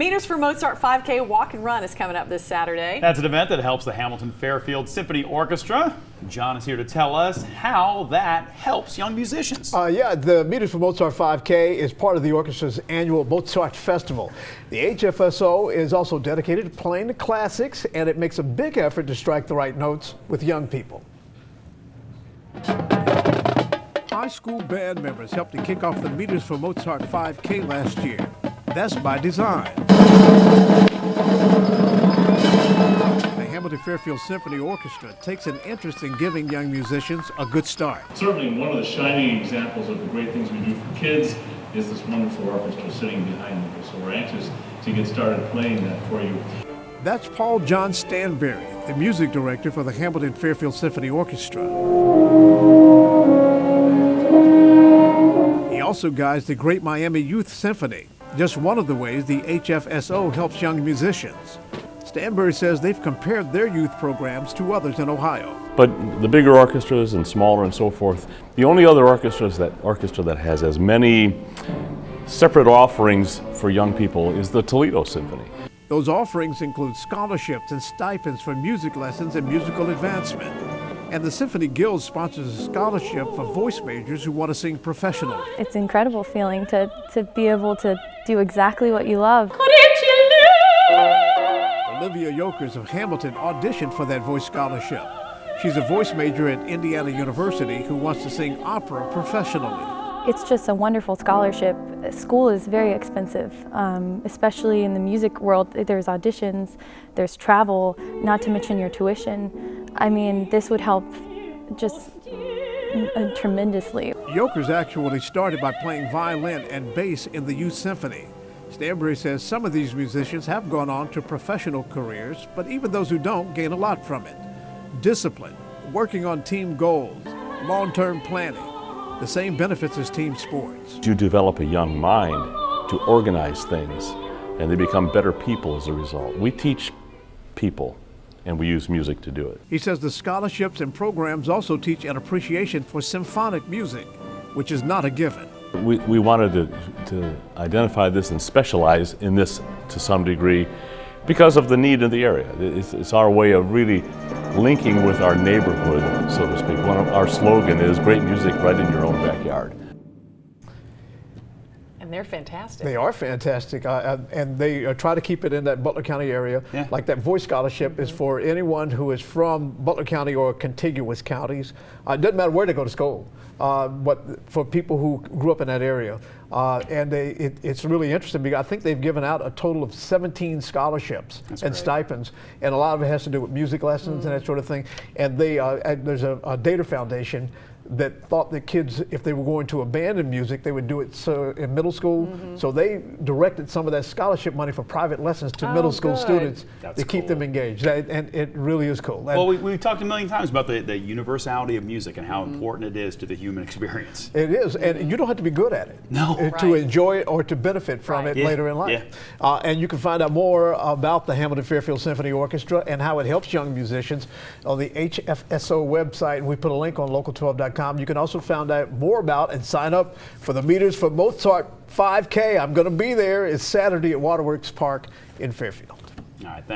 Meters for Mozart 5K Walk and Run is coming up this Saturday. That's an event that helps the Hamilton Fairfield Symphony Orchestra. John is here to tell us how that helps young musicians. Yeah, the Meters for Mozart 5K is part of the orchestra's annual Mozart Festival. The HFSO is also dedicated to playing the classics, and it makes a big effort to strike the right notes with young people. High school band members helped to kick off the Meters for Mozart 5K last year. That's by design. The Hamilton Fairfield Symphony Orchestra takes an interest in giving young musicians a good start. Certainly one of the shining examples of the great things we do for kids is this wonderful orchestra sitting behind me. So we're anxious to get started playing that for you. That's John Stanbery, the music director for the Hamilton Fairfield Symphony Orchestra. He also guides the Great Miami Youth Symphony, just one of the ways the HFSO helps young musicians. Stanbery says they've compared their youth programs to others in Ohio. But the bigger orchestras and smaller and so forth, the only other orchestra that has as many separate offerings for young people is the Toledo Symphony. Those offerings include scholarships and stipends for music lessons and musical advancement. And the Symphony Guild sponsors a scholarship for voice majors who want to sing professionally. It's an incredible feeling to be able to do exactly what you love. Olivia Yokers of Hamilton auditioned for that voice scholarship. She's a voice major at Indiana University who wants to sing opera professionally. It's just a wonderful scholarship. School is very expensive, especially in the music world. There's auditions, there's travel, not to mention your tuition. I mean, this would help just tremendously. Yokers actually started by playing violin and bass in the youth symphony. Stanbery says some of these musicians have gone on to professional careers, but even those who don't gain a lot from it. Discipline, working on team goals, long-term planning, the same benefits as team sports. You develop a young mind to organize things, and they become better people as a result. We teach people, and we use music to do it. He says the scholarships and programs also teach an appreciation for symphonic music, which is not a given. We wanted to identify this and specialize in this to some degree because of the need in the area. It's our way of really linking with our neighborhood, so to speak. Our slogan is great music right in your own backyard. And they're fantastic. They are fantastic, and they try to keep it in that Butler County area. Yeah. Like that voice scholarship is for anyone who is from Butler County or contiguous counties. It doesn't matter where they go to school, but for people who grew up in that area. And it's really interesting because I think they've given out a total of 17 scholarships and stipends, and a lot of it has to do with music lessons and that sort of thing. And there's a Data Foundation that thought that kids, if they were going to abandon music, they would do it in middle school. So they directed some of that scholarship money for private lessons to middle school students to keep them engaged. And it really is cool. Well, we've talked a million times about the universality of music and how important it is to the human experience. It is, and you don't have to be good at it to enjoy it or to benefit from it later in life. And you can find out more about the Hamilton Fairfield Symphony Orchestra and how it helps young musicians on the HFSO website. We put a link on local12.com. You can also find out more about and sign up for the Meters for Mozart 5K. I'm going to be there. It's Saturday at Waterworks Park in Fairfield. All right, thanks.